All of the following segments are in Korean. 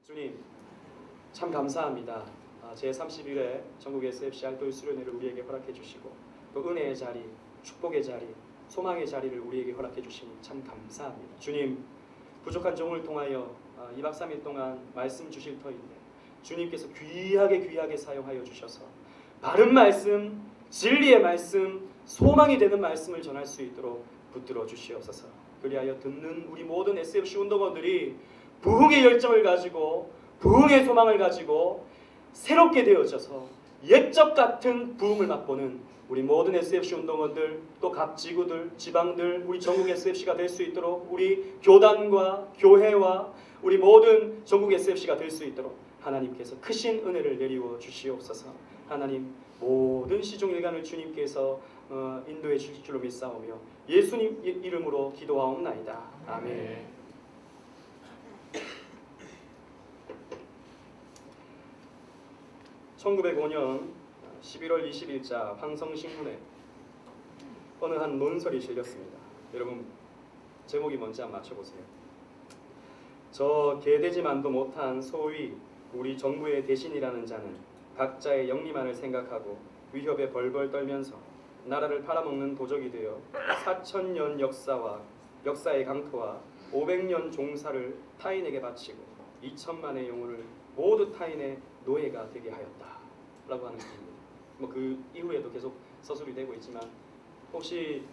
주님 참 감사합니다. 제31회 전국 SFC 알돌 수련회를 우리에게 허락해 주시고 또 은혜의 자리, 축복의 자리, 소망의 자리를 우리에게 허락해 주시니 참 감사합니다. 주님 부족한 종을 통하여 2박 3일 동안 말씀 주실 터인데 주님께서 귀하게 사용하여 주셔서 바른 말씀, 진리의 말씀, 소망이 되는 말씀을 전할 수 있도록 붙들어 주시옵소서. 그리하여 듣는 우리 모든 SFC 운동원들이 부흥의 열정을 가지고 부흥의 소망을 가지고 새롭게 되어져서 옛적 같은 부흥을 맛보는 우리 모든 SFC 운동원들, 또 각 지구들, 지방들, 우리 전국 SFC가 될 수 있도록 우리 교단과 교회와 우리 모든 전국 SFC가 될 수 있도록 하나님께서 크신 은혜를 내리워 주시옵소서. 하나님 모든 시종일관을 주님께서 인도해 주실 줄로 믿사오며 예수님 이름으로 기도하옵나이다. 아멘. 1905년 11월 20일자 황성신문에 어느 한 논설이 실렸습니다. 여러분 제목이 뭔지 한번 맞춰보세요. 저 개되지만도 못한 소위 우리 정부의 대신이라는 자는 각자의 영리만을 생각하고 위협에 벌벌 떨면서 나라를 팔아먹는 도적이 되어 4,000년 역사의 강토와 500년 종사를 타인에게 바치고 2천만의 영혼을 모두 타인의 노예가 되게 하였다 라고 하는 것입니다. 그 이후에도 계속 서술이 되고 있지만 혹시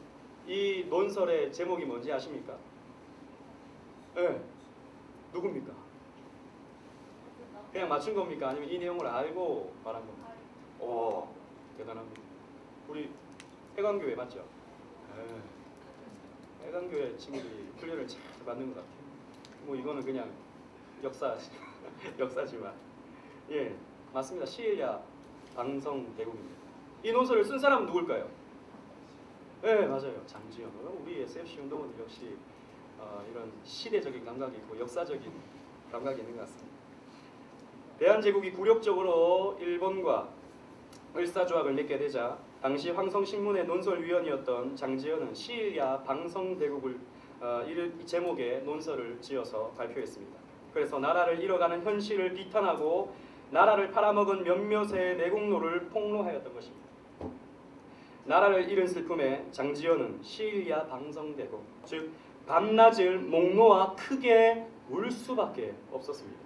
이 논설의 제목이 뭔지 아십니까? 네. 누굽니까? 그냥 맞춘 겁니까? 아니면 이 내용을 알고 말한 겁니까? 오, 대단합니다. 우리 해관교회 맞죠? 네. 해관교회 친구들이 훈련을 잘 받는 것 같아요. 이거는 그냥 역사지만 예, 맞습니다. 시일야 방성대국입니다. 이 논설을 쓴 사람은 누굴까요? 네, 맞아요. 장지현. 우리 SFC 운동원들 역시 이런 시대적인 감각이 있고 역사적인 감각이 있는 것 같습니다. 대한제국이 굴욕적으로 일본과 을사조약을 맺게 되자 당시 황성신문의 논설위원이었던 장지현은 시일야 방성대국을 이 제목의 논설을 지어서 발표했습니다. 그래서 나라를 잃어가는 현실을 비탄하고 나라를 팔아먹은 몇몇의 내국노를 폭로하였던 것입니다. 나라를 잃은 슬픔에 장지현은 시일야 방성대국, 즉 밤낮을 목 놓아 크게 울 수밖에 없었습니다.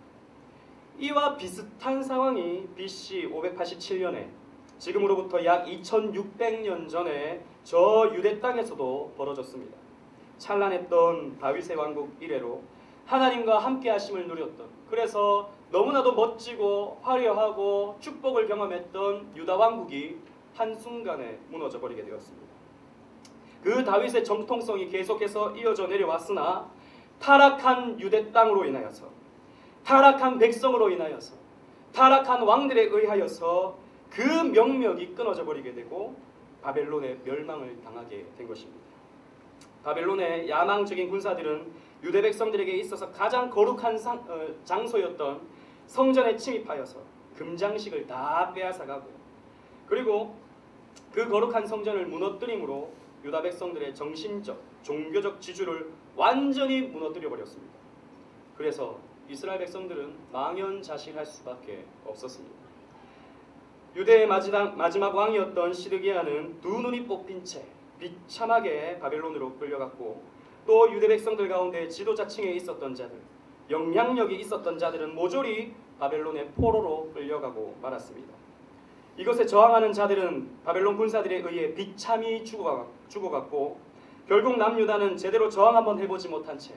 이와 비슷한 상황이 BC 587년에 지금으로부터 약 2600년 전에 저 유대 땅에서도 벌어졌습니다. 찬란했던 다윗의 왕국 이래로 하나님과 함께 하심을 누렸던, 그래서 너무나도 멋지고 화려하고 축복을 경험했던 유다 왕국이 한순간에 무너져 버리게 되었습니다. 그 다윗의 정통성이 계속해서 이어져 내려왔으나 타락한 유대 땅으로 인하여서, 타락한 백성으로 인하여서, 타락한 왕들에 의하여서 그 명맥이 끊어져 버리게 되고 바벨론의 멸망을 당하게 된 것입니다. 바벨론의 야망적인 군사들은 유대 백성들에게 있어서 가장 거룩한 장소였던 성전에 침입하여서 금장식을 다 빼앗아가고, 그리고 그 거룩한 성전을 무너뜨림으로 유다 백성들의 정신적, 종교적 지주를 완전히 무너뜨려 버렸습니다. 그래서 이스라엘 백성들은 망연자실할 수밖에 없었습니다. 유대의 마지막 왕이었던 시드기야는 두 눈이 뽑힌 채 비참하게 바벨론으로 끌려갔고, 또 유대 백성들 가운데 지도자층에 있었던 자들, 영향력이 있었던 자들은 모조리 바벨론의 포로로 끌려가고 말았습니다. 이것에 저항하는 자들은 바벨론 군사들에 의해 비참히 죽어갔고, 결국 남유다는 제대로 저항 한번 해보지 못한 채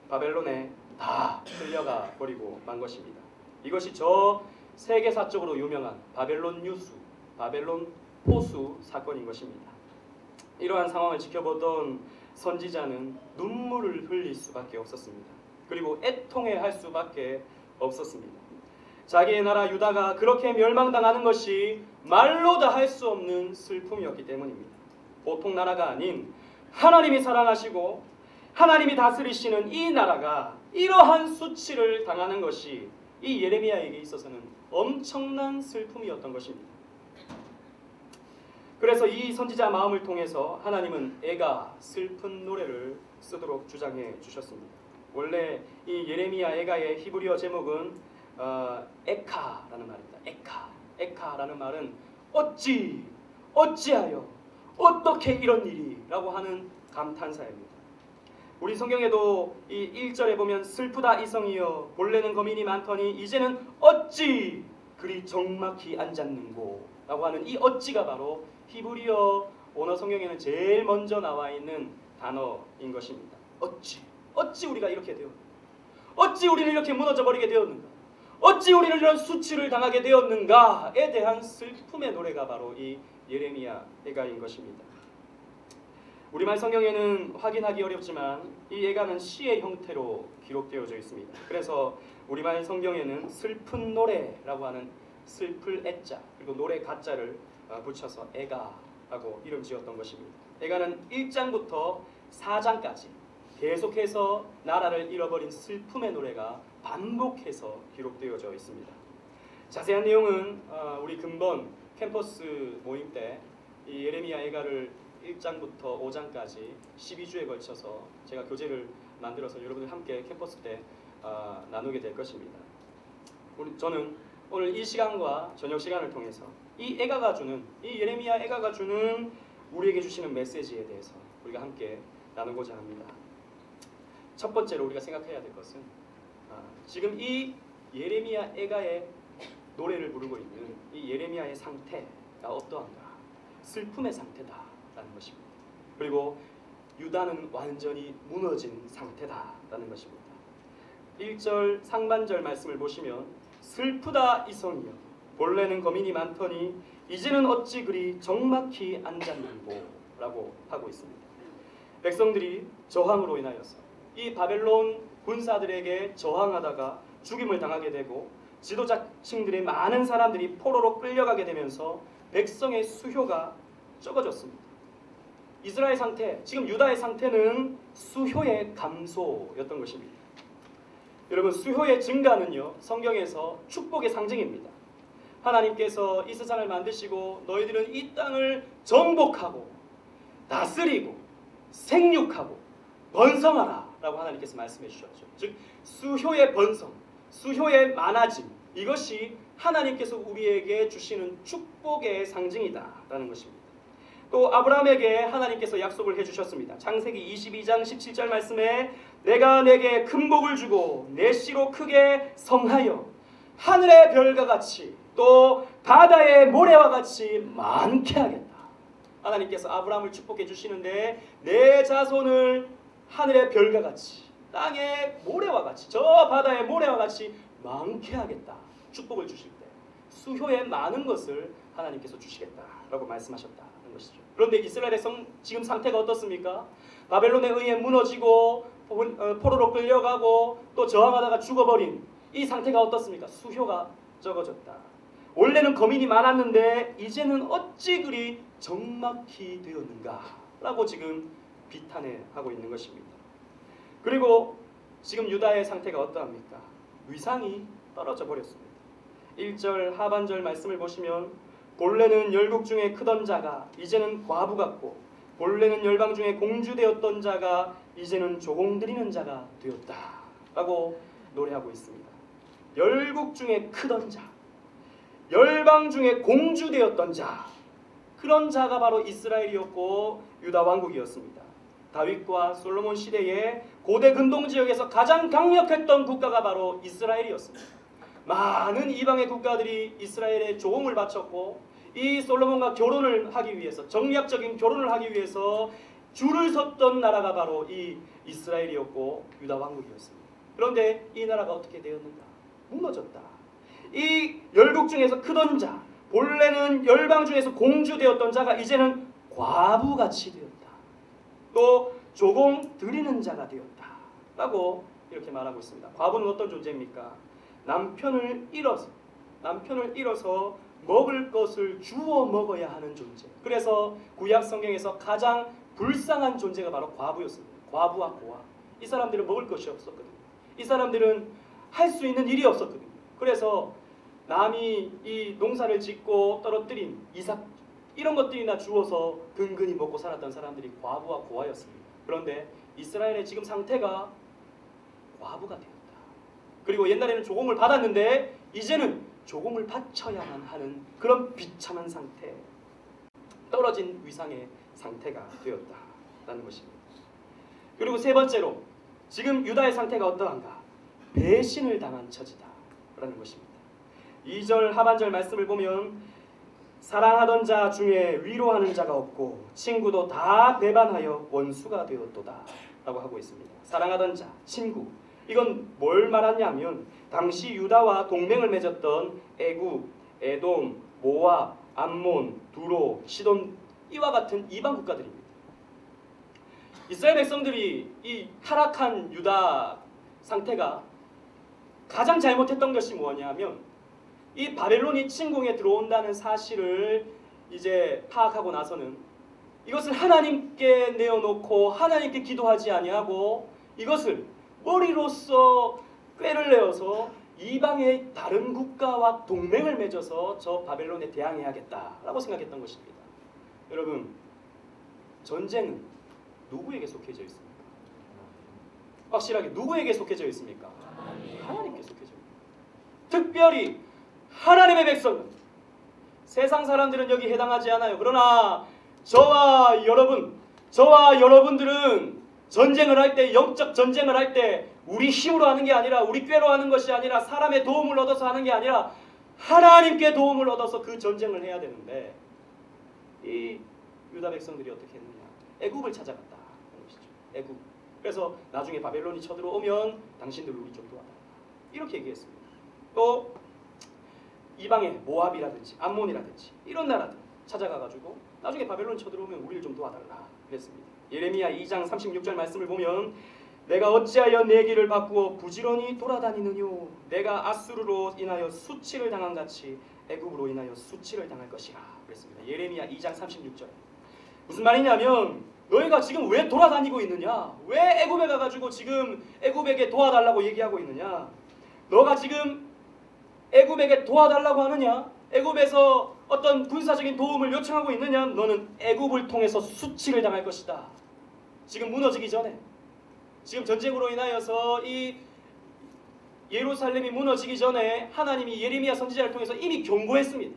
바벨론에 다 끌려가 버리고 만 것입니다. 이것이 저 세계사적으로 유명한 바벨론 뉴스, 바벨론 포수 사건인 것입니다. 이러한 상황을 지켜보던 선지자는 눈물을 흘릴 수밖에 없었습니다. 그리고 애통해할 수밖에 없었습니다. 자기의 나라 유다가 그렇게 멸망당하는 것이 말로 다 할 수 없는 슬픔이었기 때문입니다. 보통 나라가 아닌 하나님이 사랑하시고 하나님이 다스리시는 이 나라가 이러한 수치를 당하는 것이 이 예레미야에게 있어서는 엄청난 슬픔이었던 것입니다. 그래서 이 선지자 마음을 통해서 하나님은 애가 슬픈 노래를 쓰도록 주장해 주셨습니다. 원래 이 예레미야 애가의 히브리어 제목은 에카라는 말입니다. 에카라는 말은 어찌하여 어떻게 이런 일이 라고 하는 감탄사입니다. 우리 성경에도 이 1절에 보면 슬프다 이성이여 본래는 거민이 많더니 이제는 어찌 그리 적막히 앉았는고 라고 하는 이 어찌가 바로 히브리어 원어 성경에는 제일 먼저 나와 있는 단어인 것입니다. 어찌 우리가 이렇게 되었는가? 어찌 우리는 이렇게 무너져 버리게 되었는가? 어찌 우리는 이런 수치를 당하게 되었는가에 대한 슬픔의 노래가 바로 이 예레미야 애가인 것입니다. 우리말 성경에는 확인하기 어렵지만 이 애가는 시의 형태로 기록되어져 있습니다. 그래서 우리말 성경에는 슬픈 노래라고 하는 슬플 애자 그리고 노래 가자를 붙여서 애가라고 이름 지었던 것입니다. 애가는 1장부터 4장까지 계속해서 나라를 잃어버린 슬픔의 노래가 반복해서 기록되어져 있습니다. 자세한 내용은 우리 근본 캠퍼스 모임 때 이 예레미야 애가를 1장부터 5장까지 12주에 걸쳐서 제가 교재를 만들어서 여러분들 함께 캠퍼스 때 나누게 될 것입니다. 저는 오늘 이 시간과 저녁 시간을 통해서 이 예레미야 애가가 주는 우리에게 주시는 메시지에 대해서 우리가 함께 나누고자 합니다. 첫 번째로 우리가 생각해야 될 것은 지금 이 예레미야 애가의 노래를 부르고 있는 이 예레미야의 상태가 어떠한가? 슬픔의 상태다라는 것입니다. 그리고 유다는 완전히 무너진 상태다라는 것입니다. 1절 상반절 말씀을 보시면 슬프다 이성이여 본래는 거민이 많더니 이제는 어찌 그리 적막히 앉았는고 라고 하고 있습니다. 백성들이 저항으로 인하여서 이 바벨론 군사들에게 저항하다가 죽임을 당하게 되고 지도자층들의 많은 사람들이 포로로 끌려가게 되면서 백성의 수효가 적어졌습니다. 이스라엘 상태, 지금 유다의 상태는 수효의 감소였던 것입니다. 여러분 수효의 증가는요 성경에서 축복의 상징입니다. 하나님께서 이 세상을 만드시고 너희들은 이 땅을 정복하고 다스리고 생육하고 번성하라 라고 하나님께서 말씀해 주셨죠. 즉 수효의 번성, 수효의 많아짐 이것이 하나님께서 우리에게 주시는 축복의 상징이다 라는 것입니다. 또 아브라함에게 하나님께서 약속을 해주셨습니다. 창세기 22장 17절 말씀에 내가 내게 큰 복을 주고 내 씨로 크게 성하여 하늘의 별과 같이 또 바다의 모래와 같이 많게 하겠다. 하나님께서 아브라함을 축복해 주시는데 내 자손을 하늘의 별과 같이 땅의 모래와 같이 저 바다의 모래와 같이 많게 하겠다. 축복을 주실 때 수효의 많은 것을 하나님께서 주시겠다라고 말씀하셨다는 것이죠. 그런데 이스라엘 백성 지금 상태가 어떻습니까? 바벨론에 의해 무너지고 포로로 끌려가고 또 저항하다가 죽어버린 이 상태가 어떻습니까? 수효가 적어졌다. 원래는 거민이 많았는데 이제는 어찌 그리 적막히 되었는가 라고 지금 비탄하고 있는 것입니다. 그리고 지금 유다의 상태가 어떠합니까? 위상이 떨어져 버렸습니다. 1절 하반절 말씀을 보시면 본래는 열국 중에 크던 자가 이제는 과부 같고 본래는 열방 중에 공주되었던 자가 이제는 조공드리는 자가 되었다 라고 노래하고 있습니다. 열국 중에 크던 자, 열방 중에 공주되었던 자, 그런 자가 바로 이스라엘이었고 유다 왕국이었습니다. 다윗과 솔로몬 시대에 고대 근동지역에서 가장 강력했던 국가가 바로 이스라엘이었습니다. 많은 이방의 국가들이 이스라엘에 조공을 바쳤고 이 솔로몬과 결혼을 하기 위해서 정략적인 결혼을 하기 위해서 줄을 섰던 나라가 바로 이 이스라엘이었고 유다 왕국이었습니다. 그런데 이 나라가 어떻게 되었는가? 무너졌다. 이 열국 중에서 크던 자, 본래는 열방 중에서 공주되었던 자가 이제는 과부같이 되었다. 또 조공 드리는 자가 되었다 라고 이렇게 말하고 있습니다. 과부는 어떤 존재입니까? 남편을 잃어서 먹을 것을 주워 먹어야 하는 존재. 그래서 구약 성경에서 가장 불쌍한 존재가 바로 과부였습니다. 과부와 고아. 이 사람들은 먹을 것이 없었거든요. 이 사람들은 할 수 있는 일이 없었거든요. 그래서 남이 이 농사를 짓고 떨어뜨린 이삭 이런 것들이나 주워서 근근히 먹고 살았던 사람들이 과부와 고아였습니다. 그런데 이스라엘의 지금 상태가 과부가 되었다. 그리고 옛날에는 조공을 받았는데 이제는 조공을 바쳐야만 하는 그런 비참한 상태, 떨어진 위상의 상태가 되었다라는 것입니다. 그리고 세 번째로 지금 유다의 상태가 어떠한가? 배신을 당한 처지다라는 것입니다. 2절 하반절 말씀을 보면 사랑하던 자 중에 위로하는 자가 없고 친구도 다 배반하여 원수가 되었도다 라고 하고 있습니다. 사랑하던 자, 친구, 이건 뭘 말하냐면 당시 유다와 동맹을 맺었던 애굽, 에돔, 모압, 암몬, 두로, 시돈 이와 같은 이방 국가들입니다. 이스라엘 백성들이 이 타락한 유다 상태가 가장 잘못했던 것이 뭐냐면 이 바벨론이 침공에 들어온다는 사실을 이제 파악하고 나서는 이것을 하나님께 내어놓고 하나님께 기도하지 아니하고 이것을 머리로서 꾀를 내어서 이방의 다른 국가와 동맹을 맺어서 저 바벨론에 대항해야겠다라고 생각했던 것입니다. 여러분, 전쟁은 누구에게 속해져 있습니까? 확실하게 누구에게 속해져 있습니까? 하나님께 속해져 있습니다. 특별히 하나님의 백성은, 세상 사람들은 여기 해당하지 않아요. 그러나 저와 여러분들은 전쟁을 할 때, 영적 전쟁을 할 때 우리 힘으로 하는 게 아니라, 우리 꾀로 하는 것이 아니라, 사람의 도움을 얻어서 하는 게 아니라 하나님께 도움을 얻어서 그 전쟁을 해야 되는데 이 유다 백성들이 어떻게 했느냐? 애굽을 찾아갔다 하는 것이죠. 애굽. 그래서 나중에 바벨론이 쳐들어오면 당신들 우리 좀 도와달라 이렇게 얘기했습니다. 또 이방의 모압이라든지 암몬이라든지 이런 나라들 찾아가가지고 나중에 바벨론 쳐들어오면 우리를 좀 도와달라 그랬습니다. 예레미야 2장 36절 말씀을 보면 내가 어찌하여 내 길을 바꾸어 부지런히 돌아다니느뇨? 내가 아수르로 인하여 수치를 당한 같이 애굽으로 인하여 수치를 당할 것이라 그랬습니다. 예레미야 2장 36절. 무슨 말이냐면 너희가 지금 왜 돌아다니고 있느냐? 왜 애굽에 가가지고 지금 애굽에게 도와달라고 얘기하고 있느냐? 너가 지금 애굽에게 도와달라고 하느냐? 애굽에서 어떤 군사적인 도움을 요청하고 있느냐? 너는 애굽을 통해서 수치를 당할 것이다. 지금 무너지기 전에, 지금 전쟁으로 인하여서 이 예루살렘이 무너지기 전에 하나님이 예레미야 선지자를 통해서 이미 경고했습니다.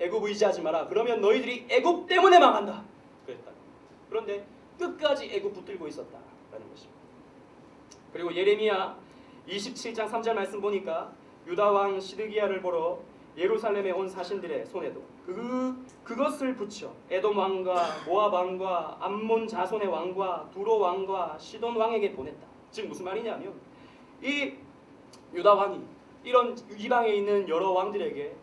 애굽 의지하지 마라. 그러면 너희들이 애굽 때문에 망한다. 그랬다. 그런데 끝까지 애굽 붙들고 있었다라는 것입니다. 그리고 예레미야 27장 3절 말씀 보니까 유다 왕 시드기야를 보러 예루살렘에 온 사신들의 손에도 그것을 붙여 에돔 왕과 모압 왕과 암몬 자손의 왕과 두로 왕과 시돈 왕에게 보냈다. 즉 무슨 말이냐면 이 유다 왕이 이런 이방에 있는 여러 왕들에게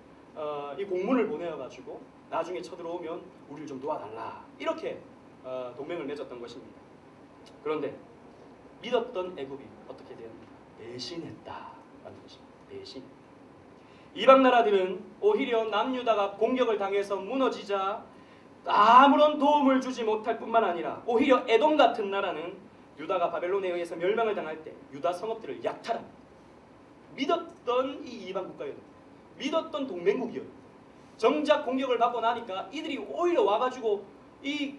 이 공문을 보내어가지고 나중에 쳐들어오면 우리를 좀 도와달라 이렇게 동맹을 맺었던 것입니다. 그런데 믿었던 애굽이 어떻게 되었는가? 배신했다라는 것입니다. 배신. 이방 나라들은 오히려 남유다가 공격을 당해서 무너지자 아무런 도움을 주지 못할 뿐만 아니라 오히려 에돔 같은 나라는 유다가 바벨론에 의해서 멸망을 당할 때 유다 성읍들을 약탈합니다. 믿었던 이 이방 국가였습니다. 믿었던 동맹국이었습니다. 정작 공격을 받고 나니까 이들이 오히려 와가지고 이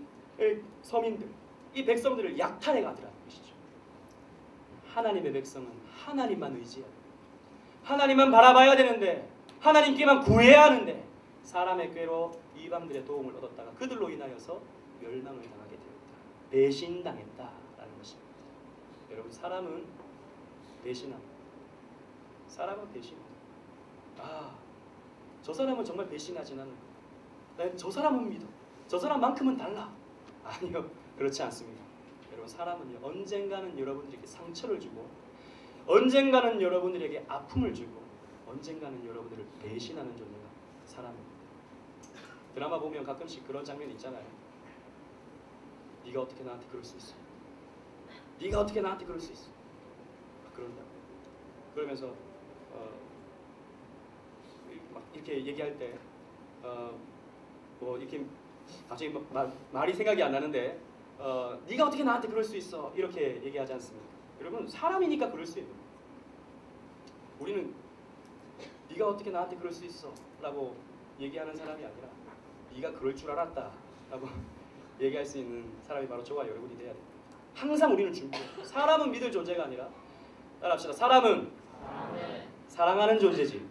서민들, 이 백성들을 약탈해 가더라는 것이죠. 하나님의 백성은 하나님만 의지해야 됩니다. 하나님만 바라봐야 되는데, 하나님께만 구해야 하는데 사람의 꾀로 이방들의 도움을 얻었다가 그들로 인하여서 멸망을 당하게 되었다. 배신당했다라는 것입니다. 여러분, 사람은 배신합니다. 사람은 배신합니다. 저 사람은 정말 배신하진 않는다. 난 저 사람은 믿어. 저 사람만큼은 달라. 아니요, 그렇지 않습니다. 여러분, 사람은요, 언젠가는 여러분들에게 상처를 주고 언젠가는 여러분들에게 아픔을 주고 언젠가는 여러분들을 배신하는 존재가 사람입니다. 드라마 보면 가끔씩 그런 장면이 있잖아요. 네가 어떻게 나한테 그럴 수 있어? 네가 어떻게 나한테 그럴 수 있어? 그런다고. 그러면서 막 이렇게 얘기할 때 뭐 이렇게 갑자기 말이 생각이 안 나는데 네가 어떻게 나한테 그럴 수 있어? 이렇게 얘기하지 않습니까? 여러분, 사람이니까 그럴 수 있는 거예요. 우리는 네가 어떻게 나한테 그럴 수 있어? 라고 얘기하는 사람이 아니라 네가 그럴 줄 알았다 라고 얘기할 수 있는 사람이 바로 저와 여러분이 돼야 됩니다. 항상 우리는 준비해요. 사람은 믿을 존재가 아니라 따라합시다. 사람은 사랑하는 존재지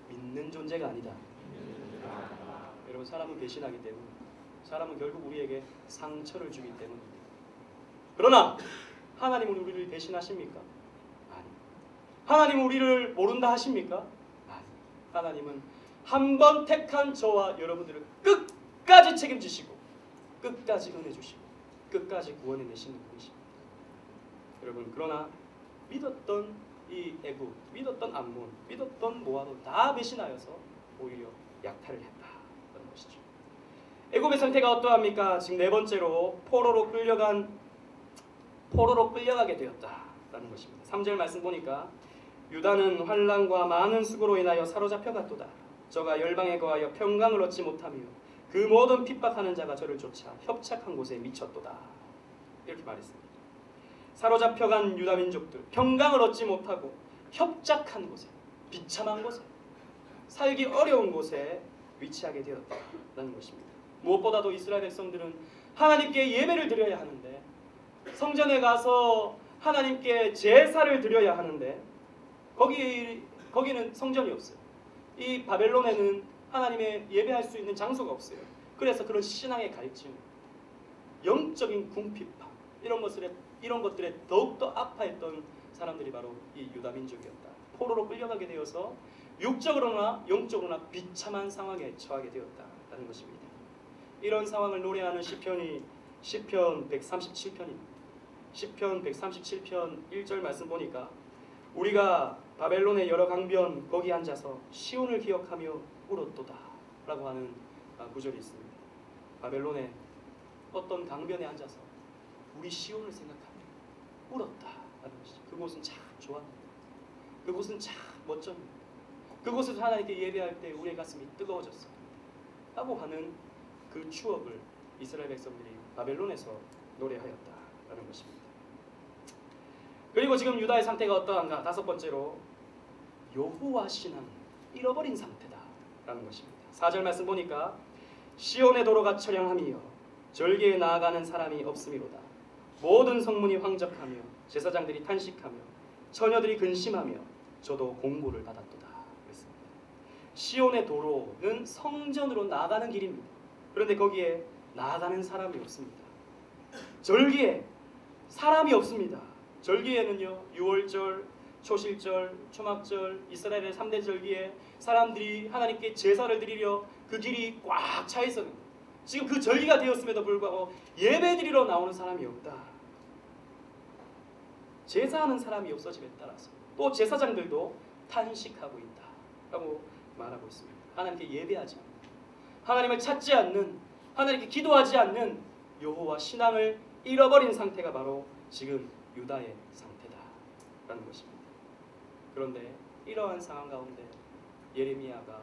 믿는 존재가 아니다. 여러분, 사람은 배신하기 때문에, 사람은 결국 우리에게 상처를 주기 때문입니다. 그러나 하나님은 우리를 배신하십니까? 아니. 하나님은 우리를 모른다 하십니까? 아니. 하나님은 한 번 택한 저와 여러분들을 끝까지 책임지시고 끝까지 은혜 주시고 끝까지 구원해 내시는 분이십니다. 여러분, 그러나 믿었던 이 애굽, 믿었던 암몬, 믿었던 모압은 다 배신하여서 오히려 약탈을 했다는 것이죠. 애굽의 상태가 어떠합니까? 지금 네 번째로 포로로 끌려가게 되었다라는 것입니다. 3절 말씀 보니까 유다는 환난과 많은 수고로 인하여 사로잡혀갔도다. 저가 열방에 거하여 평강을 얻지 못하며 그 모든 핍박하는 자가 저를 쫓아 협착한 곳에 미쳤도다. 이렇게 말했습니다. 사로잡혀간 유다 민족들, 평강을 얻지 못하고 협착한 곳에, 비참한 곳에, 살기 어려운 곳에 위치하게 되었다는 것입니다. 무엇보다도 이스라엘 백성들은 하나님께 예배를 드려야 하는데, 성전에 가서 하나님께 제사를 드려야 하는데 거기는 성전이 없어요. 이 바벨론에는 하나님의 예배할 수 있는 장소가 없어요. 그래서 그런 신앙의 갈증, 영적인 궁핍함, 이런 것들에 더욱더 아파했던 사람들이 바로 이 유다 민족이었다. 포로로 끌려가게 되어서 육적으로나 영적으로나 비참한 상황에 처하게 되었다는 것입니다. 이런 상황을 노래하는 시편이 시편 137편입니다. 시편 137편 1절 말씀 보니까 우리가 바벨론의 여러 강변 거기 앉아서 시온을 기억하며 울었도다 라고 하는 구절이 있습니다. 바벨론의 어떤 강변에 앉아서 우리 시온을 생각하며 울었다 라는 것이죠. 그곳은 참 좋았습니다. 그곳은 참 멋졌습니다. 그곳에서 하나님께 예배할 때 우리의 가슴이 뜨거워졌습니다 라고 하는 그 추억을 이스라엘 백성들이 바벨론에서 노래하였다라는 것입니다. 그리고 지금 유다의 상태가 어떠한가? 다섯 번째로 여호와 신앙을 잃어버린 상태다라는 것입니다. 4절 말씀 보니까 시온의 도로가 처량하며 절개에 나아가는 사람이 없음이로다. 모든 성문이 황적하며 제사장들이 탄식하며 처녀들이 근심하며 저도 공고를 받았도다. 그랬습니다. 시온의 도로는 성전으로 나아가는 길입니다. 그런데 거기에 나아가는 사람이 없습니다. 절기에 사람이 없습니다. 절기에는요, 유월절, 초실절, 초막절, 이스라엘의 3대 절기에 사람들이 하나님께 제사를 드리려 그 길이 꽉 차 있었는데 지금 그 절기가 되었음에도 불구하고 예배 드리러 나오는 사람이 없다. 제사하는 사람이 없어짐에 따라서 또 제사장들도 탄식하고 있다 라고 말하고 있습니다. 하나님께 예배하지 않는, 하나님을 찾지 않는, 하나님께 기도하지 않는 여호와 신앙을 잃어버린 상태가 바로 지금 유다의 상태다라는 것입니다. 그런데 이러한 상황 가운데 예레미야가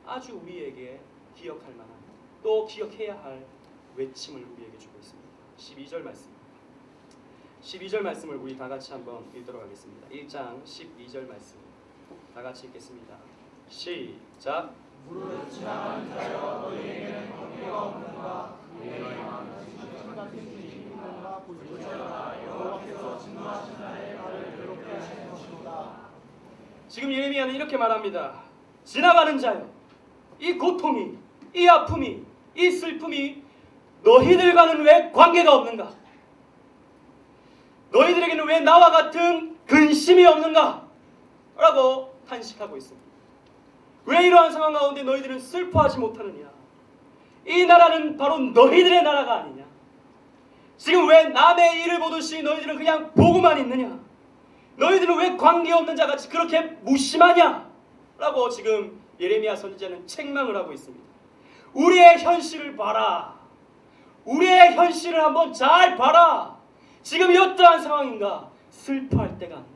아주 우리에게 기억할 만한, 또 기억해야 할 외침을 우리에게 주고 있습니다. 12절 말씀. 12절 말씀을 우리 다 같이 한번 읽도록 하겠습니다. 1장 12절 말씀 다 같이 읽겠습니다. 시작. 무릇 지나간 자여 너희에게는 관계가 없는가? 너희 마음은 같은 일이 있는가? 볼지어다 여호와께서 진노하신 날에 나를 괴롭게 하시는 것이로다. 지금 예레미야는 이렇게 말합니다. 지나가는 자여, 이 고통이, 이 아픔이, 이 슬픔이 너희들과는 왜 관계가 없는가? 너희들에게는 왜 나와 같은 근심이 없는가? 라고 탄식하고 있습니다. 왜 이러한 상황 가운데 너희들은 슬퍼하지 못하느냐? 이 나라는 바로 너희들의 나라가 아니냐? 지금 왜 남의 일을 보듯이 너희들은 그냥 보고만 있느냐? 너희들은 왜 관계없는 자같이 그렇게 무심하냐? 라고 지금 예레미야 선지자는 책망을 하고 있습니다. 우리의 현실을 봐라. 우리의 현실을 한번 잘 봐라. 지금이 어떠한 상황인가? 슬퍼할 때가 아닌가?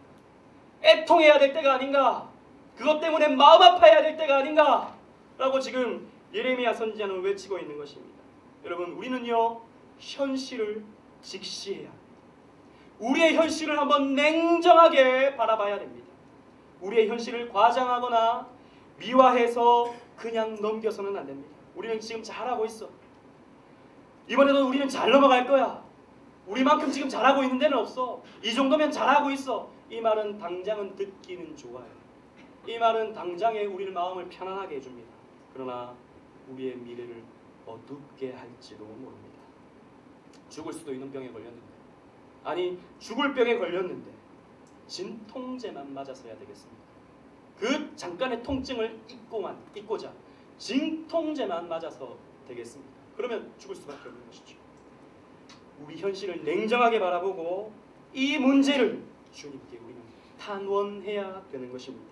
애통해야 될 때가 아닌가? 그것 때문에 마음 아파해야 될 때가 아닌가? 라고 지금 예레미야 선지자는 외치고 있는 것입니다. 여러분, 우리는요, 현실을 직시해야 합니다. 우리의 현실을 한번 냉정하게 바라봐야 됩니다. 우리의 현실을 과장하거나 미화해서 그냥 넘겨서는 안 됩니다. 우리는 지금 잘하고 있어. 이번에도 우리는 잘 넘어갈 거야. 우리만큼 지금 잘하고 있는 데는 없어. 이 정도면 잘하고 있어. 이 말은 당장은 듣기는 좋아요. 이 말은 당장에 우리의 마음을 편안하게 해줍니다. 그러나 우리의 미래를 어둡게 할지도 모릅니다. 죽을 수도 있는 병에 걸렸는데, 아니 죽을 병에 걸렸는데 진통제만 맞았어야 되겠습니까? 그 잠깐의 통증을 잊고자 진통제만 맞아서 되겠습니까? 그러면 죽을 수밖에 없는 것이죠. 우리 현실을 냉정하게 바라보고 이 문제를 주님께 우리는 탄원해야 되는 것입니다.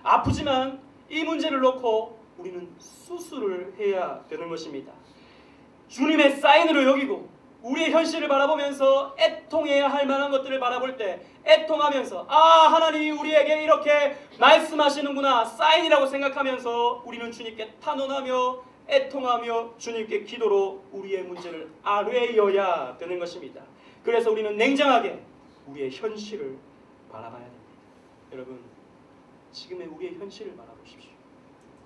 아프지만 이 문제를 놓고 우리는 수술을 해야 되는 것입니다. 주님의 사인으로 여기고 우리의 현실을 바라보면서 애통해야 할 만한 것들을 바라볼 때 애통하면서 하나님이 우리에게 이렇게 말씀하시는구나 사인이라고 생각하면서 우리는 주님께 탄원하며 애통하며 주님께 기도로 우리의 문제를 아뢰어야 되는 것입니다. 그래서 우리는 냉정하게 우리의 현실을 바라봐야 됩니다. 여러분, 지금의 우리의 현실을 바라보십시오.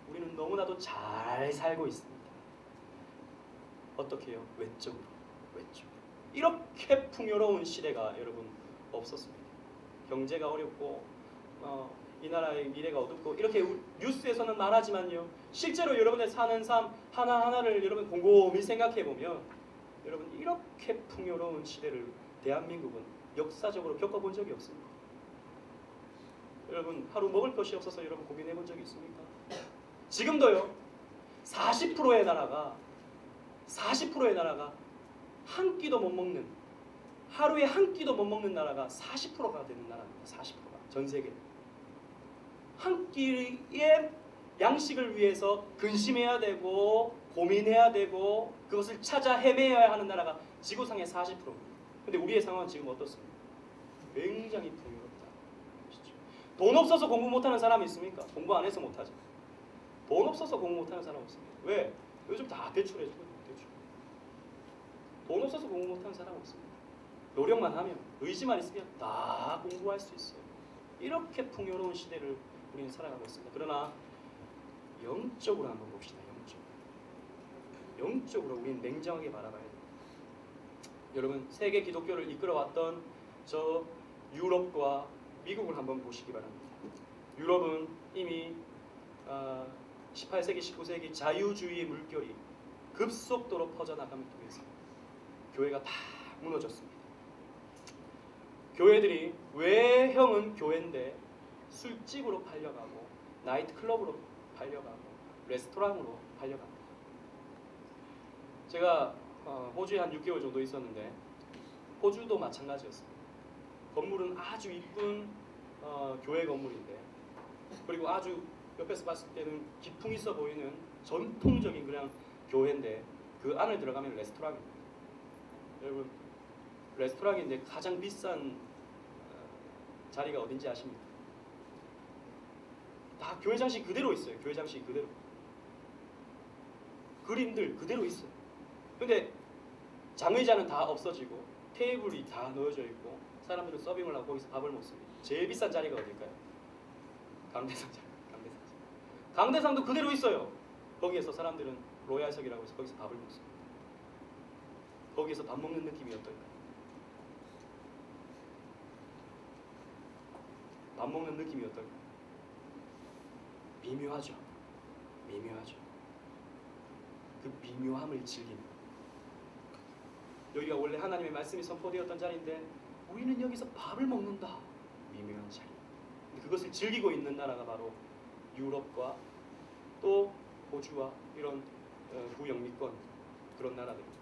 우리는 너무나도 잘 살고 있습니다. 어떻게 해요? 외적으로. 이렇게 풍요로운 시대가 여러분 없었습니다. 경제가 어렵고 이 나라의 미래가 어둡고 이렇게 뉴스에서는 말하지만요, 실제로 여러분의 사는 삶 하나하나를 여러분 곰곰이 생각해 보면 여러분 이렇게 풍요로운 시대를 대한민국은 역사적으로 겪어본 적이 없습니다. 여러분 하루 먹을 것이 없어서 여러분 고민해 본 적이 있습니까? 지금도요 40%의 나라가 한 끼도 못 먹는, 하루에 한 끼도 못 먹는 나라가 40%가 되는 나라입니다. 40%가 전 세계. 한 끼의 양식을 위해서 근심해야 되고 고민해야 되고 그것을 찾아 헤매야 하는 나라가 지구상의 40%입니다. 근데 우리의 상황은 지금 어떻습니까? 굉장히 풍요롭다. 돈 없어서 공부 못하는 사람이 있습니까? 공부 안 해서 못하죠. 돈 없어서 공부 못하는 사람 없습니다. 왜? 요즘 다 대출해주고 대출. 돈 없어서 공부 못하는 사람 없습니다. 노력만 하면, 의지만 있으면 다 공부할 수 있어요. 이렇게 풍요로운 시대를 우리는 살아가고 있습니다. 그러나 영적으로 한번 봅시다. 영적으로 우리는 냉정하게 바라봐야 됩니다. 여러분 세계 기독교를 이끌어왔던 저 유럽과 미국을 한번 보시기 바랍니다. 유럽은 이미 18세기, 19세기 자유주의의 물결이 급속도로 퍼져나감을 통해서 교회가 다 무너졌습니다. 교회들이 외형은 교회인데 술집으로 팔려가고 나이트클럽으로 팔려가고 레스토랑으로 팔려갑니다. 제가 호주에 한 6개월 정도 있었는데 호주도 마찬가지였습니다. 건물은 아주 이쁜 교회 건물인데, 그리고 아주 옆에서 봤을 때는 기풍 있어 보이는 전통적인 그냥 교회인데 그 안을 들어가면 레스토랑입니다. 여러분 레스토랑인데 가장 비싼 자리가 어딘지 아십니까? 다 교회 장식 그대로 있어요. 교회 장식 그대로. 그림들 그대로 있어요. 근데 장의자는 다 없어지고 테이블이 다 놓여져 있고 사람들은 서빙을 하고 거기서 밥을 먹습니다. 제일 비싼 자리가 어딜까요? 강대상 자리. 강대상도 그대로 있어요. 거기에서 사람들은 로얄석이라고 해서 거기서 밥을 먹습니다. 거기에서 밥 먹는 느낌이 어떨까요? 밥 먹는 느낌이 어떨까요? 미묘하죠. 그 미묘함을 즐깁니다. 여기가 원래 하나님의 말씀이 선포되었던 자리인데 우리는 여기서 밥을 먹는다. 미묘한 자리. 그것을 즐기고 있는 나라가 바로 유럽과 또 호주와 이런 구영미권 그런 나라들입니다.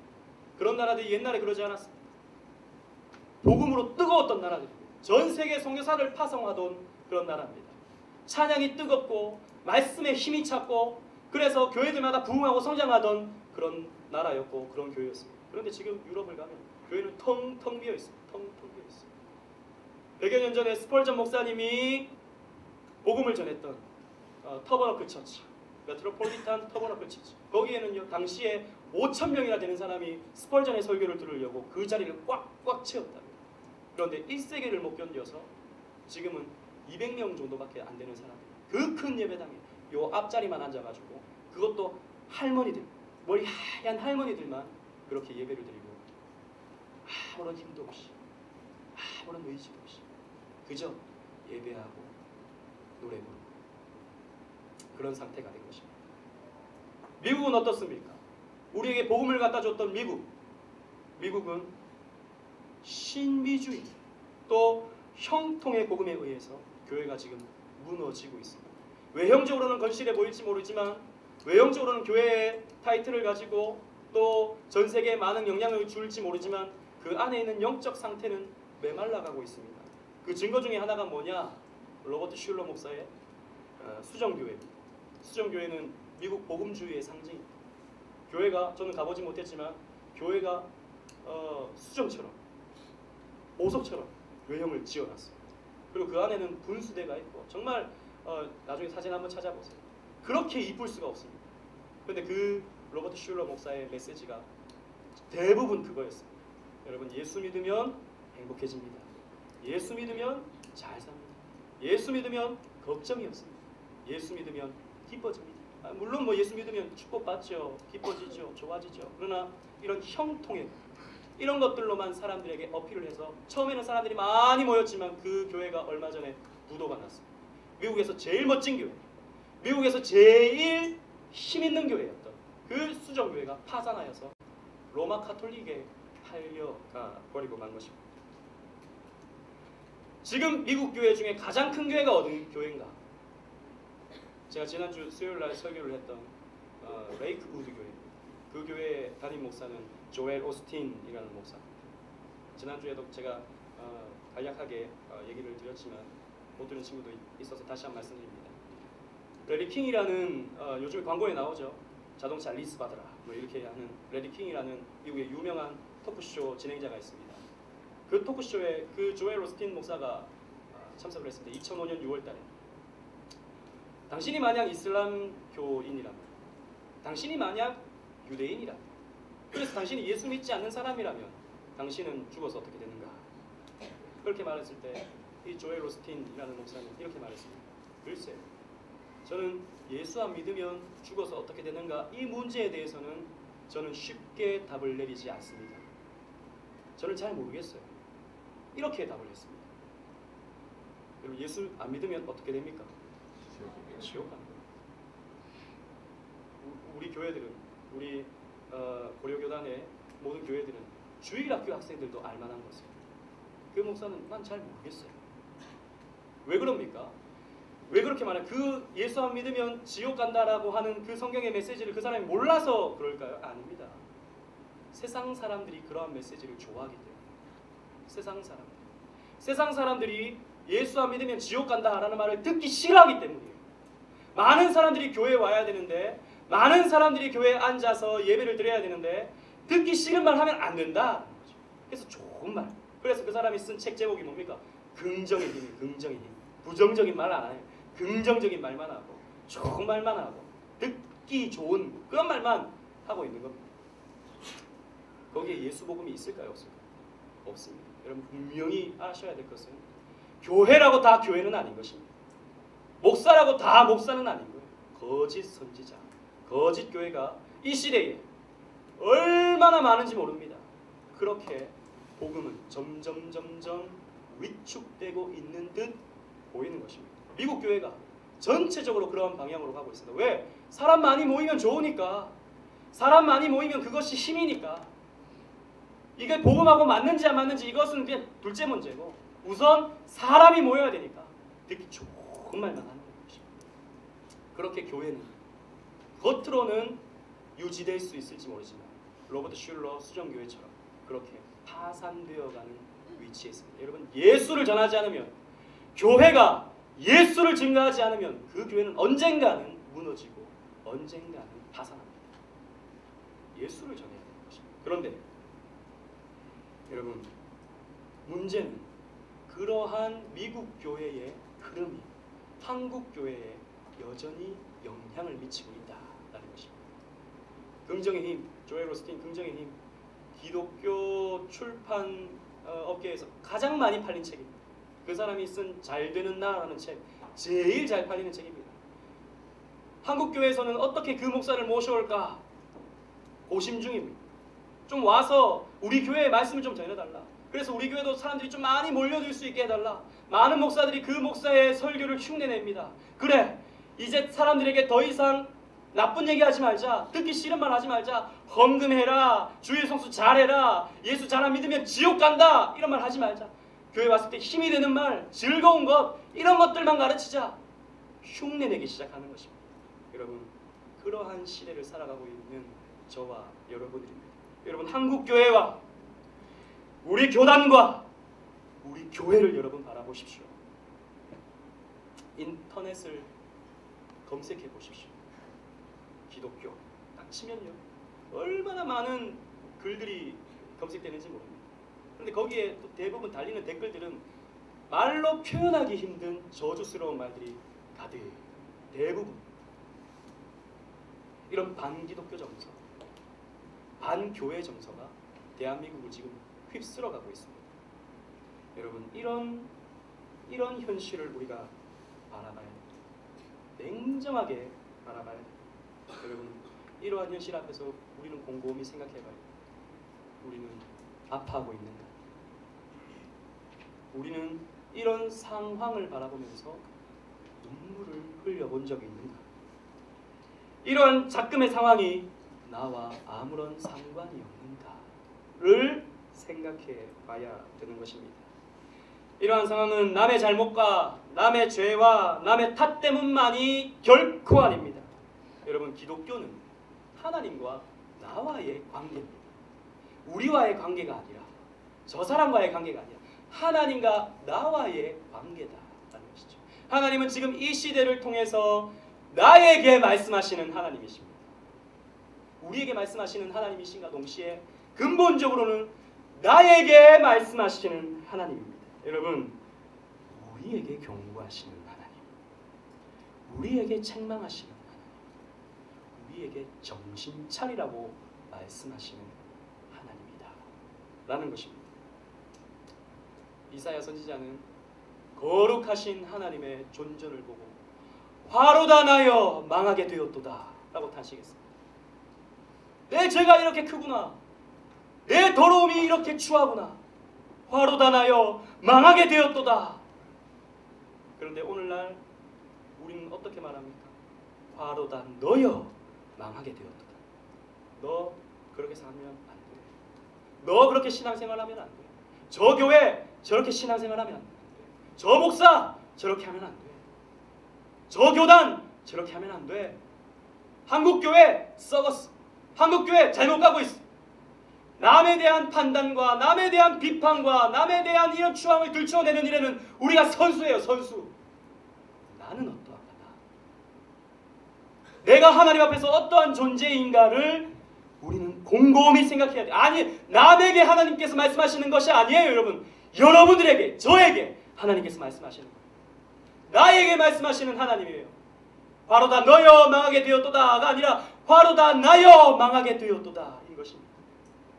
그런 나라들이 옛날에 그러지 않았습니다. 복음으로 뜨거웠던 나라들입니다. 전 세계 선교사를 파송하던 그런 나라입니다. 찬양이 뜨겁고 말씀에 힘이 찼고 그래서 교회들마다 부흥하고 성장하던 그런 나라였고 그런 교회였습니다. 그런데 지금 유럽을 가면 교회는 텅텅 비어 있습니다. 텅텅 비어 있습니다. 100여 년 전에 스펄전 목사님이 복음을 전했던 터버너클 처치, 메트로폴리탄 터버너클 처치, 거기에는요 당시에 5,000명이나 되는 사람이 스펄전의 설교를 들으려고 그 자리를 꽉꽉 채웠답니다. 그런데 1세기를 못 견뎌서 지금은 200명 정도밖에 안 되는 사람, 그 큰 예배당에 요 앞자리만 앉아가지고 그것도 할머니들, 머리 하얀 할머니들만 그렇게 예배를 드리고 아무런 힘도 없이, 아무런 의지도 없이 그저 예배하고 노래 부르고 그런 상태가 된 것입니다. 미국은 어떻습니까? 우리에게 복음을 갖다 줬던 미국은 신비주의 또 형통의 복음에 의해서 교회가 지금 무너지고 있습니다. 외형적으로는 건실해 보일지 모르지만 외형적으로는 교회의 타이틀을 가지고 또 전 세계에 많은 영향을 줄지 모르지만 그 안에 있는 영적 상태는 메말라가고 있습니다. 그 증거 중에 하나가 뭐냐? 로버트 슐러 목사의 수정교회입니다. 수정교회는 미국 복음주의의 상징입니다. 교회가 저는 가보지 못했지만 교회가 수정처럼 보석처럼 외형을 지어놨어요. 그리고 그 안에는 분수대가 있고 정말 나중에 사진 한번 찾아보세요. 그렇게 이쁠 수가 없습니다. 그런데 그 로버트 슐러 목사의 메시지가 대부분 그거였습니다. 여러분, 예수 믿으면 행복해집니다. 예수 믿으면 잘 삽니다. 예수 믿으면 걱정이 없습니다. 예수 믿으면 기뻐집니다. 물론 뭐 예수 믿으면 축복받죠. 기뻐지죠. 좋아지죠. 그러나 이런 형통의 이런 것들로만 사람들에게 어필을 해서 처음에는 사람들이 많이 모였지만 그 교회가 얼마 전에 부도가 났습니다. 미국에서 제일 멋진 교회, 미국에서 제일 힘있는 교회였던 그 수정교회가 파산하여서 로마 카톨릭에 팔려가 버리고 만 것입니다. 지금 미국 교회 중에 가장 큰 교회가 어느 교회인가? 제가 지난주 수요일날 설교를 했던 레이크우드 교회입니다. 그 교회의 담임 목사는 조엘 오스틴이라는 목사. 지난주에도 제가 간략하게 얘기를 드렸지만 못 들은 친구도 있어서 다시 한 번 말씀드립니다. 레디 킹이라는 요즘에 광고에 나오죠. 자동차 리스 받으라 뭐 이렇게 하는 레디 킹이라는 미국의 유명한 토크쇼 진행자가 있습니다. 그 토크쇼에 그 조엘 오스틴 목사가 참석을 했습니다. 2005년 6월달에 당신이 만약 이슬람교인이라면, 당신이 만약 유대인이라면, 그래서 당신이 예수 믿지 않는 사람이라면 당신은 죽어서 어떻게 되는가? 그렇게 말했을 때 이 조엘 오스틴이라는 목사는 이렇게 말했습니다. 글쎄, 저는 예수 안 믿으면 죽어서 어떻게 되는가? 이 문제에 대해서는 저는 쉽게 답을 내리지 않습니다. 저는 잘 모르겠어요. 이렇게 답을 했습니다. 여러분, 예수 안 믿으면 어떻게 됩니까? 지옥 갑니다. 우리 교회들은, 우리 고려교단의 모든 교회들은 주일학교 학생들도 알만한 것입니다. 그 목사는 난 잘 모르겠어요. 왜 그럽니까? 왜 그렇게 말해요? 그 예수 안 믿으면 지옥 간다라고 하는 그 성경의 메시지를 그 사람이 몰라서 그럴까요? 아닙니다. 세상 사람들이 그러한 메시지를 좋아하기 때문에. 세상 사람들이 예수 안 믿으면 지옥 간다라는 말을 듣기 싫어하기 때문이에요. 많은 사람들이 교회에 와야 되는데, 많은 사람들이 교회에 앉아서 예배를 드려야 되는데 듣기 싫은 말 하면 안 된다. 그래서 좋은 말. 그래서 그 사람이 쓴 책 제목이 뭡니까? 긍정의 힘이, 긍정의 힘. 부정적인 말 안 해요. 긍정적인 말만 하고 좋은 말만 하고 듣기 좋은 그런 말만 하고 있는 겁니다. 거기에 예수 복음이 있을까요? 없을까요? 없습니다. 여러분, 분명히 아셔야 될 것은 교회라고 다 교회는 아닌 것입니다. 목사라고 다 목사는 아닌 거예요. 거짓 선지자, 거짓 교회가 이 시대에 얼마나 많은지 모릅니다. 그렇게 복음은 점점 위축되고 있는 듯 보이는 것입니다. 미국 교회가 전체적으로 그런 방향으로 가고 있습니다. 왜? 사람 많이 모이면 좋으니까. 사람 많이 모이면 그것이 힘이니까. 이게 복음하고 맞는지 안 맞는지 이것은 그냥 둘째 문제고, 우선 사람이 모여야 되니까 듣기 좋은 말만 하는 것입니다. 그렇게 교회는 겉으로는 유지될 수 있을지 모르지만 로버트 슐러 수정교회처럼 그렇게 파산되어가는 위치에 있습니다. 여러분, 예수를 전하지 않으면, 교회가 예수를 증거하지 않으면 그 교회는 언젠가는 무너지고 언젠가는 파산합니다. 예수를 전해야 되는 것입니다. 그런데 여러분, 문제는 그러한 미국 교회의 흐름이 한국 교회에 여전히 영향을 미치고 있다는 것입니다. 긍정의 힘, 조엘 오스틴 긍정의 힘, 기독교 출판 업계에서 가장 많이 팔린 책입니다. 그 사람이 쓴 잘 되는 나라는 책, 제일 잘 팔리는 책입니다. 한국 교회에서는 어떻게 그 목사를 모셔올까 고심 중입니다. 좀 와서 우리 교회의 말씀을 좀 전해달라. 그래서 우리 교회도 사람들이 좀 많이 몰려들 수 있게 해달라. 많은 목사들이 그 목사의 설교를 흉내냅니다. 그래, 이제 사람들에게 더 이상 나쁜 얘기하지 말자. 듣기 싫은 말 하지 말자. 헌금해라. 주일 성수 잘해라. 예수 잘 안 믿으면 지옥 간다. 이런 말 하지 말자. 교회 왔을 때 힘이 되는 말, 즐거운 것, 이런 것들만 가르치자. 흉내내기 시작하는 것입니다. 여러분, 그러한 시대를 살아가고 있는 저와 여러분들입니다. 여러분, 한국 교회와 우리 교단과 우리 교회를 여러분 바라보십시오. 인터넷을 검색해 보십시오. 기독교 딱 치면요, 얼마나 많은 글들이 검색되는지 모릅니다. 그런데 거기에 또 대부분 달리는 댓글들은 말로 표현하기 힘든 저주스러운 말들이 가득, 대부분 이런 반기독교 정서, 반교회 정서가 대한민국을 지금 휩쓸어가고 있습니다. 여러분, 이런 현실을 우리가 바라봐야 됩니다. 냉정하게 바라봐야 됩니다. 여러분, 이러한 현실 앞에서 우리는 곰곰이 생각해봐야 됩니다. 우리는 아파하고 있는가? 우리는 이런 상황을 바라보면서 눈물을 흘려본 적이 있는가? 이러한 작금의 상황이 나와 아무런 상관이 없는가를 생각해 봐야 되는 것입니다. 이러한 상황은 남의 잘못과 남의 죄와 남의 탓 때문만이 결코 아닙니다. 여러분, 기독교는 하나님과 나와의 관계입니다. 우리와의 관계가 아니라, 저 사람과의 관계가 아니라 하나님과 나와의 관계다라는 것이죠. 하나님은 지금 이 시대를 통해서 나에게 말씀하시는 하나님이십니다. 우리에게 말씀하시는 하나님이신가 동시에 근본적으로는 나에게 말씀하시는 하나님입니다. 여러분, 우리에게 경고하시는 하나님, 우리에게 책망하시는 하나님, 우리에게 정신 차리라고 말씀하시는 하나님이다 라는 것입니다. 이사야 선지자는 거룩하신 하나님의 존전을 보고 화로다 나여 망하게 되었도다 라고 탄식했습니다. 내 죄가 이렇게 크구나, 내 더러움이 이렇게 추하구나, 화로다 나여 망하게 되었도다. 그런데 오늘날 우리는 어떻게 말합니까? 화로다 너여 망하게 되었도다. 너 그렇게 살면 안 돼. 너 그렇게 신앙생활하면 안 돼. 저 교회 저렇게 신앙생활하면 안 돼. 저 목사 저렇게 하면 안 돼. 저 교단 저렇게 하면 안 돼. 한국교회 썩었어. 한국교회 잘못 가고 있어. 남에 대한 판단과 남에 대한 비판과 남에 대한 이런 추앙을 들춰내는 일에는 우리가 선수예요, 선수. 나는 어떠한가? 내가 하나님 앞에서 어떠한 존재인가를 우리는 곰곰이 생각해야 돼. 아니, 남에게 하나님께서 말씀하시는 것이 아니에요, 여러분. 여러분들에게, 저에게 하나님께서 말씀하시는 거예요. 나에게 말씀하시는 하나님이에요. 화로다 너여 망하게 되었도다가 아니라 화로다 나여 망하게 되었도다, 인 것입니다.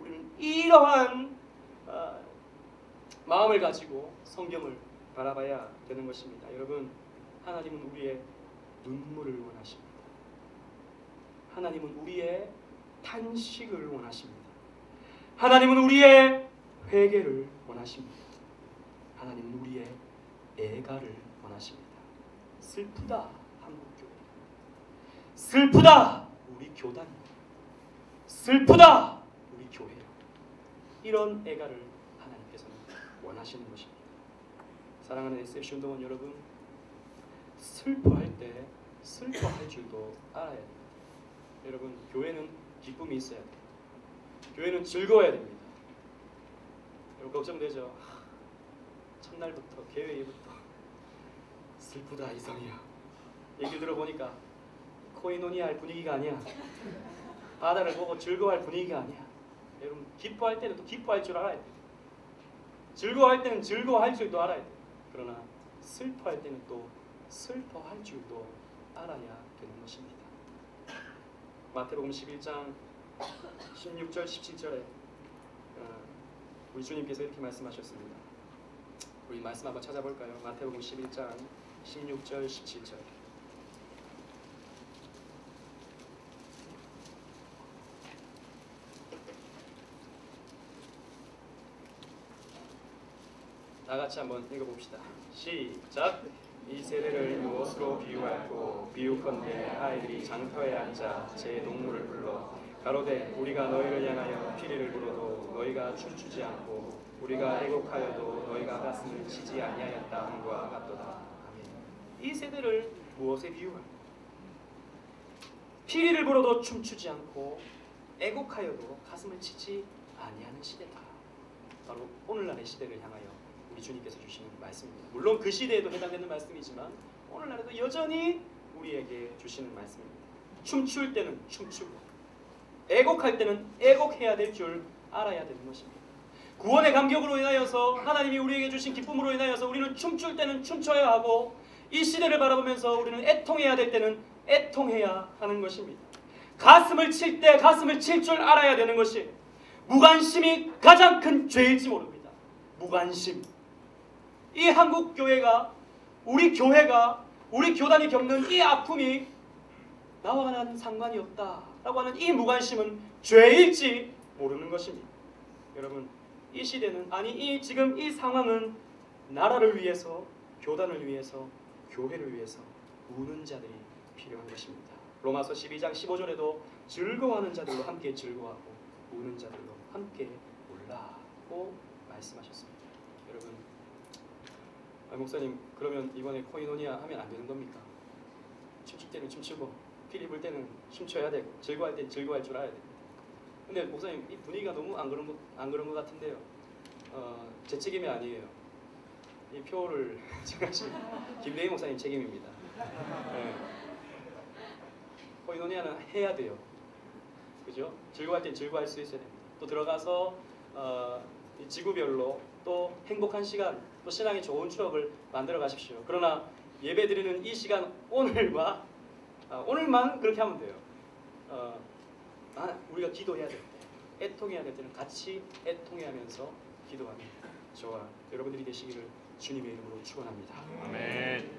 우리는 이러한 마음을 가지고 성경을 바라봐야 되는 것입니다. 여러분, 하나님은 우리의 눈물을 원하십니다. 하나님은 우리의 탄식을 원하십니다. 하나님은 우리의 회개를 원하십니다. 하나님은 우리의 애가를 원하십니다. 슬프다 한국교회, 슬프다 우리 교단, 슬프다 우리 교회. 이런 애가를 하나님께서는 원하시는 것입니다. 사랑하는 SFC 운동원 여러분, 슬퍼할 때 슬퍼할 줄도 알아야 됩니다. 여러분, 교회는 기쁨이 있어야 돼요. 교회는 즐거워야 됩니다. 여러분, 걱정되죠? 첫날부터, 개회일부터 슬프다 이성이야. 얘기 들어보니까 코이노니아 분위기가 아니야. 바다를 보고 즐거워할 분위기가 아니야. 여러분, 기뻐할 때는 또 기뻐할 줄 알아야 돼요. 즐거워할 때는 즐거워할 줄도 알아야 돼요. 그러나 슬퍼할 때는 또 슬퍼할 줄도 알아야 되는 것입니다. 마태복음 11장 16절 17절에 우리 주님께서 이렇게 말씀하셨습니다. 우리 말씀 한번 찾아볼까요? 마태복음 11장 16절 17절. 다 같이 한번 읽어봅시다. 시작. 이 세대를 무엇으로 비유할꼬 비유컨대 아이들이 장터에 앉아 제 동물을 불러 가로되 우리가 너희를 향하여 피리를 불어도 너희가 춤추지 않고 우리가 애곡하여도 너희가 가슴을 치지 아니하였다 함과 같도다. 아멘. 이 세대를 무엇에 비유할꼬? 피리를 불어도 춤추지 않고 애곡하여도 가슴을 치지 아니하는 시대다. 바로 오늘날의 시대를 향하여 우리 주님께서 주시는 말씀입니다. 물론 그 시대에도 해당되는 말씀이지만 오늘날에도 여전히 우리에게 주시는 말씀입니다. 춤출 때는 춤추고 애곡할 때는 애곡해야 될 줄 알아야 되는 것입니다. 구원의 감격으로 인하여서 하나님이 우리에게 주신 기쁨으로 인하여서 우리는 춤출 때는 춤춰야 하고 이 시대를 바라보면서 우리는 애통해야 될 때는 애통해야 하는 것입니다. 가슴을 칠 때 가슴을 칠 줄 알아야 되는 것이 무관심이 가장 큰 죄일지 모릅니다. 무관심. 이 한국 교회가 우리 교회가 우리 교단이 겪는 이 아픔이 나와는 상관이 없다라고 하는 이 무관심은 죄일지 모르는 것입니다. 여러분 이 시대는 아니 지금 이 상황은 나라를 위해서 교단을 위해서 교회를 위해서 우는 자들이 필요한 것입니다. 로마서 12장 15절에도 즐거워하는 자들로 함께 즐거워하고 우는 자들로 함께 울라고 말씀하셨습니다. 여러분 목사님 그러면 이번에 코이노니아 하면 안 되는 겁니까? 춤출 때는 춤추고 피리 불 때는 춤춰야 되고 즐거워할 때는 즐거워할 줄 알아야 됩니다. 근데 목사님 이 분위기가 너무 안 그런 것 같은데요. 제 책임이 아니에요. 이 표를 제가 지금 김대희 목사님 책임입니다. 네. 코이노니아는 해야 돼요. 그죠? 즐거워할 땐 즐거워할 수 있어야 됩니다. 또 들어가서 이 지구별로 또 행복한 시간, 또 신앙의 좋은 추억을 만들어 가십시오. 그러나 예배드리는 이 시간 오늘만 그렇게 하면 돼요. 우리가 기도해야 될 때, 애통해야 될 때는 같이 애통해하면서 기도하는 저와 여러분들이 되시기를 주님의 이름으로 축원합니다. 아멘.